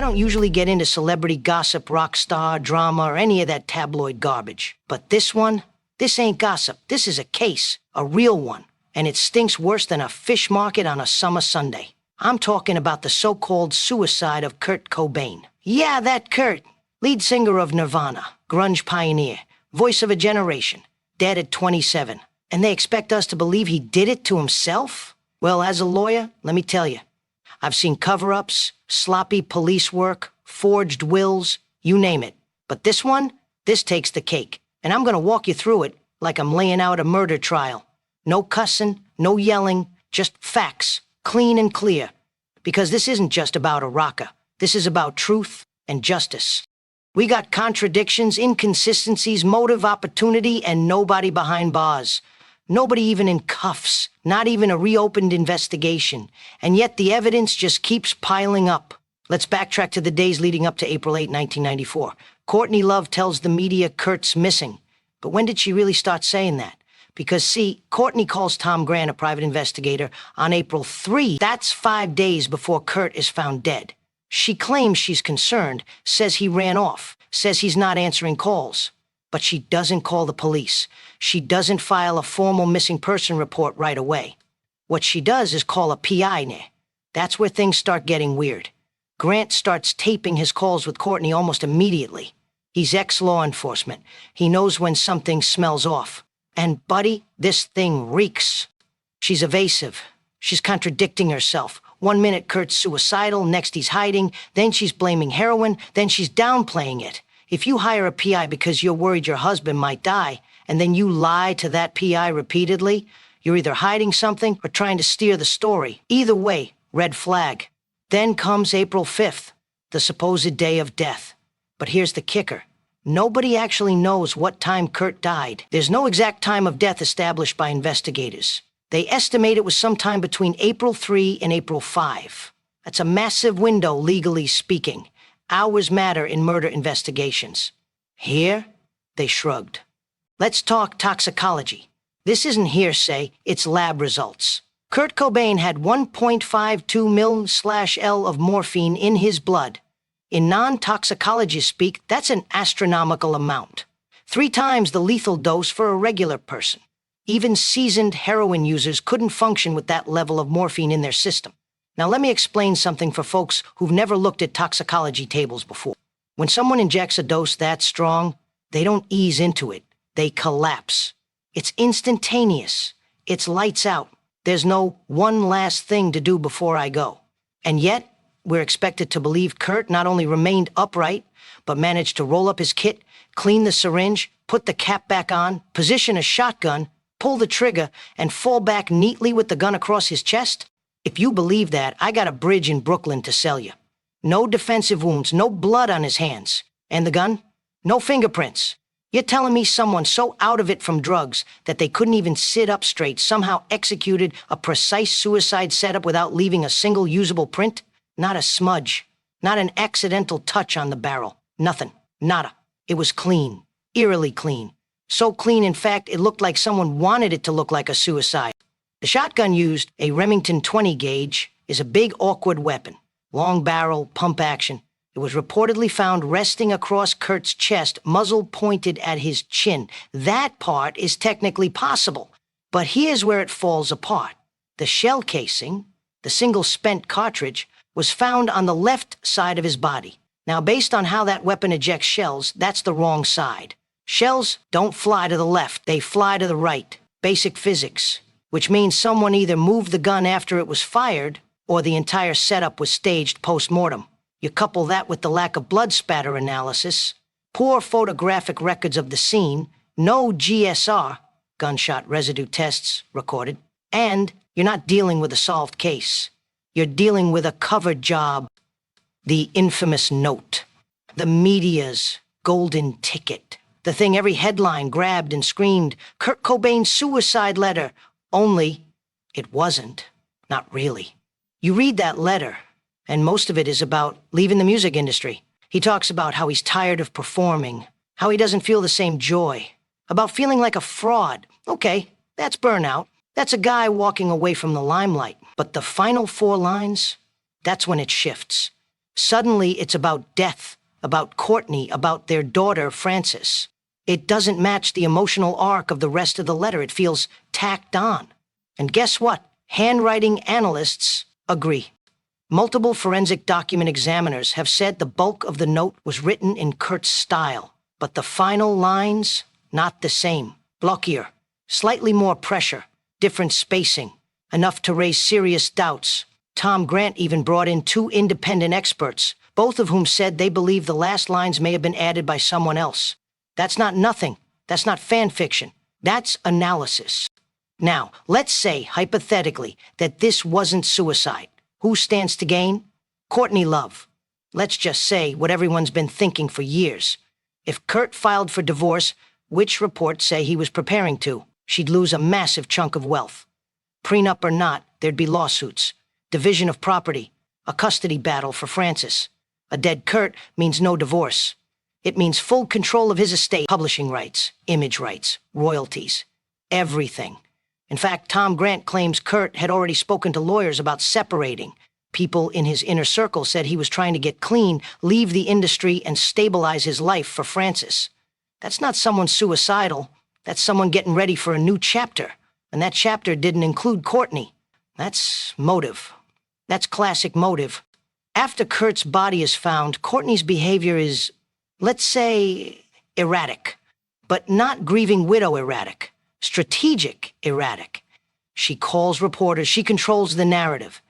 don't usually get into celebrity gossip, rock star, drama, or any of that tabloid garbage. But this one, this ain't gossip. This is a case, a real one. And it stinks worse than a fish market on a summer Sunday. I'm talking about the so-called suicide of Kurt Cobain. Yeah, that Kurt, lead singer of Nirvana, grunge pioneer, voice of a generation, dead at 27. And they expect us to believe he did it to himself? Well, as a lawyer, let me tell you, I've seen cover-ups, sloppy police work, forged wills, you name it. But this one, this takes the cake. And I'm gonna walk you through it like I'm laying out a murder trial. No cussing, no yelling, just facts, clean and clear. Because this isn't just about a rocker. This is about truth and justice. We got contradictions, inconsistencies, motive, opportunity, and nobody behind bars. Nobody even in cuffs, not even a reopened investigation. And yet the evidence just keeps piling up. Let's backtrack to the days leading up to April 8, 1994. Courtney Love tells the media Kurt's missing. But when did she really start saying that? Because, see, Courtney calls Tom Grant, a private investigator, on April 3. That's 5 days before Kurt is found dead. She claims she's concerned, says he ran off, says he's not answering calls. But she doesn't call the police. She doesn't file a formal missing person report right away. What she does is call a PI. That's where things start getting weird. Grant starts taping his calls with Courtney almost immediately. He's ex-law enforcement. He knows when something smells off. And, buddy, this thing reeks. She's evasive. She's contradicting herself. 1 minute Kurt's suicidal, next he's hiding, then she's blaming heroin, then she's downplaying it. If you hire a PI because you're worried your husband might die, and then you lie to that PI repeatedly, you're either hiding something or trying to steer the story. Either way, red flag. Then comes April 5th, the supposed day of death. But here's the kicker. Nobody actually knows what time Kurt died. There's no exact time of death established by investigators. They estimate it was sometime between April 3 and April 5. That's a massive window, legally speaking. Hours matter in murder investigations. Here, they shrugged. Let's talk toxicology. This isn't hearsay, it's lab results. Kurt Cobain had 1.52 mil/L of morphine in his blood. In non-toxicology speak, that's an astronomical amount. 3 times the lethal dose for a regular person. Even seasoned heroin users couldn't function with that level of morphine in their system. Now let me explain something for folks who've never looked at toxicology tables before. When someone injects a dose that strong, they don't ease into it. They collapse. It's instantaneous. It's lights out. There's no one last thing to do before I go. And yet, we're expected to believe Kurt not only remained upright, but managed to roll up his kit, clean the syringe, put the cap back on, position a shotgun, pull the trigger, and fall back neatly with the gun across his chest? If you believe that, I got a bridge in Brooklyn to sell you. No defensive wounds, no blood on his hands. And the gun? No fingerprints. You're telling me someone so out of it from drugs that they couldn't even sit up straight somehow executed a precise suicide setup without leaving a single usable print? Not a smudge. Not an accidental touch on the barrel. Nothing. Nada. It was clean. Eerily clean. So clean, in fact, it looked like someone wanted it to look like a suicide. The shotgun used, a Remington 20 gauge, is a big, awkward weapon. Long barrel, pump action. It was reportedly found resting across Kurt's chest, muzzle pointed at his chin. That part is technically possible. But here's where it falls apart. The shell casing, the single spent cartridge, was found on the left side of his body. Now, based on how that weapon ejects shells, that's the wrong side. Shells don't fly to the left, they fly to the right. Basic physics. Which means someone either moved the gun after it was fired, or the entire setup was staged post-mortem. You couple that with the lack of blood spatter analysis, poor photographic records of the scene, no GSR, gunshot residue tests, recorded, and you're not dealing with a solved case. You're dealing with a cover job. The infamous note. The media's golden ticket. The thing every headline grabbed and screamed, Kurt Cobain's suicide letter. Only, it wasn't. Not really. You read that letter, and most of it is about leaving the music industry. He talks about how he's tired of performing, how he doesn't feel the same joy, about feeling like a fraud. Okay, that's burnout. That's a guy walking away from the limelight. But the final 4 lines, that's when it shifts. Suddenly, it's about death, about Courtney, about their daughter, Frances. It doesn't match the emotional arc of the rest of the letter. It feels tacked on. And guess what? Handwriting analysts agree. Multiple forensic document examiners have said the bulk of the note was written in Kurt's style, but the final lines, not the same. Blockier, slightly more pressure, different spacing, enough to raise serious doubts. Tom Grant even brought in 2 independent experts, both of whom said they believe the last lines may have been added by someone else. That's not nothing. That's not fan fiction. That's analysis. Now, let's say, hypothetically, that this wasn't suicide. Who stands to gain? Courtney Love. Let's just say what everyone's been thinking for years. If Kurt filed for divorce, which reports say he was preparing to, she'd lose a massive chunk of wealth. Prenup or not, there'd be lawsuits, division of property, a custody battle for Frances. A dead Kurt means no divorce. It means full control of his estate, publishing rights, image rights, royalties, everything. In fact, Tom Grant claims Kurt had already spoken to lawyers about separating. People in his inner circle said he was trying to get clean, leave the industry, and stabilize his life for Frances. That's not someone suicidal. That's someone getting ready for a new chapter. And that chapter didn't include Courtney. That's motive. That's classic motive. After Kurt's body is found, Courtney's behavior is, let's say, erratic. But not grieving widow erratic. Strategic erratic. She calls reporters. She controls the narrative.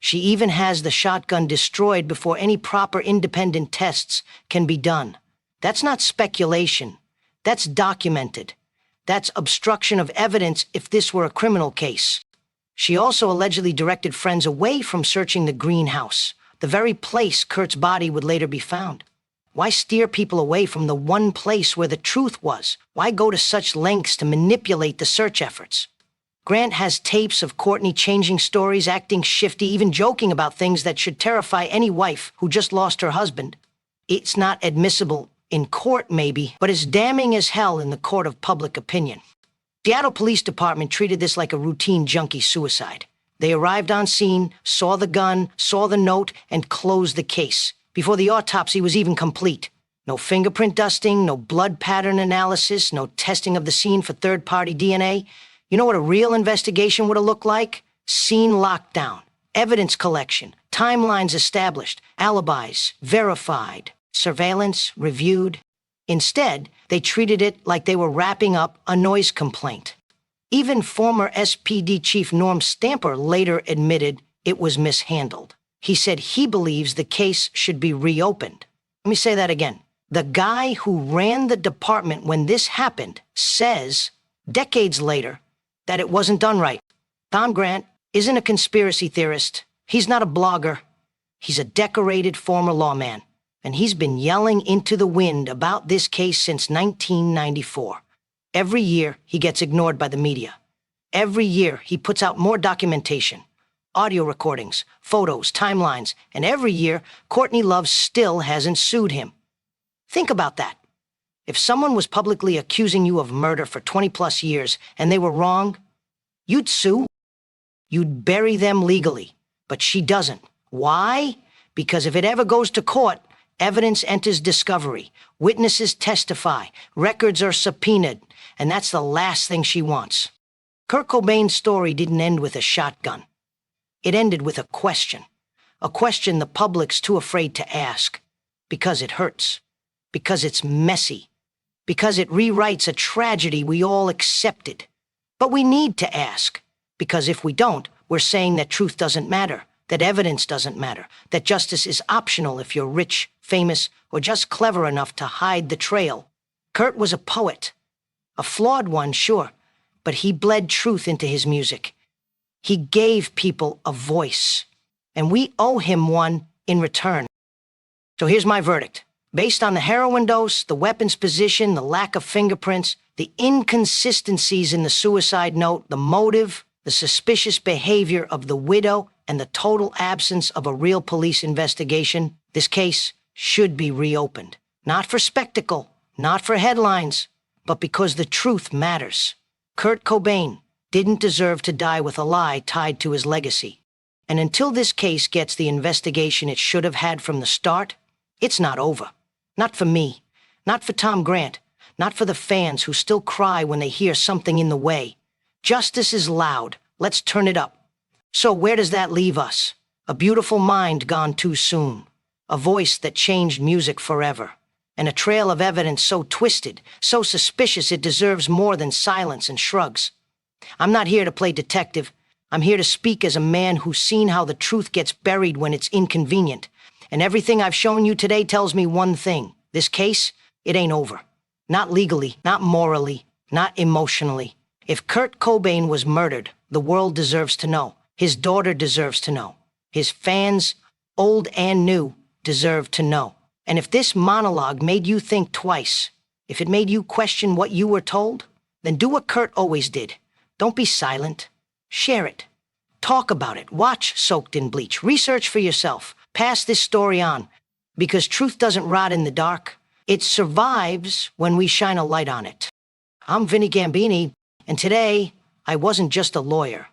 She even has the shotgun destroyed before any proper independent tests can be done. That's not speculation. That's documented. That's obstruction of evidence if this were a criminal case. She also allegedly directed friends away from searching the greenhouse, the very place Kurt's body would later be found. Why steer people away from the one place where the truth was? Why go to such lengths to manipulate the search efforts? Grant has tapes of Courtney changing stories, acting shifty, even joking about things that should terrify any wife who just lost her husband. It's not admissible in court, maybe, but it's damning as hell in the court of public opinion. Seattle Police Department treated this like a routine junkie suicide. They arrived on scene, saw the gun, saw the note, and closed the case before the autopsy was even complete. No fingerprint dusting, no blood pattern analysis, no testing of the scene for third-party DNA. You know what a real investigation would have looked like? Scene lockdown, evidence collection, timelines established, alibis verified, surveillance reviewed. Instead, they treated it like they were wrapping up a noise complaint. Even former SPD Chief Norm Stamper later admitted it was mishandled. He said he believes the case should be reopened. Let me say that again. The guy who ran the department when this happened says, decades later, that it wasn't done right. Tom Grant isn't a conspiracy theorist. He's not a blogger. He's a decorated former lawman, and he's been yelling into the wind about this case since 1994. Every year, he gets ignored by the media. Every year, he puts out more documentation. Audio recordings, photos, timelines, and every year, Courtney Love still hasn't sued him. Think about that. If someone was publicly accusing you of murder for 20-plus years and they were wrong, you'd sue. You'd bury them legally. But she doesn't. Why? Because if it ever goes to court, evidence enters discovery, witnesses testify, records are subpoenaed, and that's the last thing she wants. Kurt Cobain's story didn't end with a shotgun. It ended with a question the public's too afraid to ask, because it hurts, because it's messy, because it rewrites a tragedy we all accepted. But we need to ask, because if we don't, we're saying that truth doesn't matter, that evidence doesn't matter, that justice is optional if you're rich, famous, or just clever enough to hide the trail. Kurt was a poet, a flawed one, sure, but he bled truth into his music. He gave people a voice, and we owe him one in return. So here's my verdict. Based on the heroin dose, the weapon's position, the lack of fingerprints, the inconsistencies in the suicide note, the motive, the suspicious behavior of the widow, and the total absence of a real police investigation, this case should be reopened. Not for spectacle, not for headlines, but because the truth matters. Kurt Cobain didn't deserve to die with a lie tied to his legacy. And until this case gets the investigation it should have had from the start, it's not over. Not for me. Not for Tom Grant. Not for the fans who still cry when they hear something in the way. Justice is loud. Let's turn it up. So where does that leave us? A beautiful mind gone too soon. A voice that changed music forever. And a trail of evidence so twisted, so suspicious it deserves more than silence and shrugs. I'm not here to play detective. I'm here to speak as a man who's seen how the truth gets buried when it's inconvenient. And everything I've shown you today tells me one thing. This case, it ain't over. Not legally, not morally, not emotionally. If Kurt Cobain was murdered, the world deserves to know. His daughter deserves to know. His fans, old and new, deserve to know. And if this monologue made you think twice, if it made you question what you were told, then do what Kurt always did. Don't be silent. Share it. Talk about it. Watch Soaked in Bleach. Research for yourself. Pass this story on. Because truth doesn't rot in the dark. It survives when we shine a light on it. I'm Vinny Gambini, and today, I wasn't just a lawyer.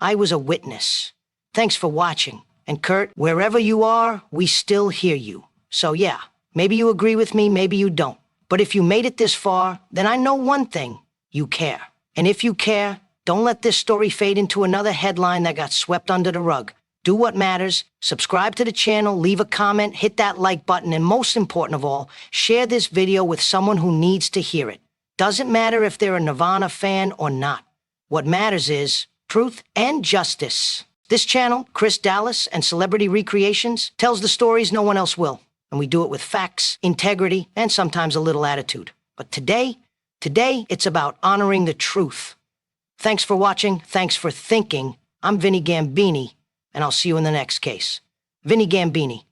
I was a witness. Thanks for watching. And Kurt, wherever you are, we still hear you. So yeah, maybe you agree with me, maybe you don't. But if you made it this far, then I know one thing. You care. And if you care, don't let this story fade into another headline that got swept under the rug. Do what matters, subscribe to the channel, leave a comment, hit that like button, and most important of all, share this video with someone who needs to hear it. Doesn't matter if they're a Nirvana fan or not. What matters is truth and justice. This channel, Chris Dallas and Celebrity Recreations, tells the stories no one else will. And we do it with facts, integrity, and sometimes a little attitude. But today, it's about honoring the truth. Thanks for watching, thanks for thinking. I'm Vinny Gambini, and I'll see you in the next case. Vinny Gambini,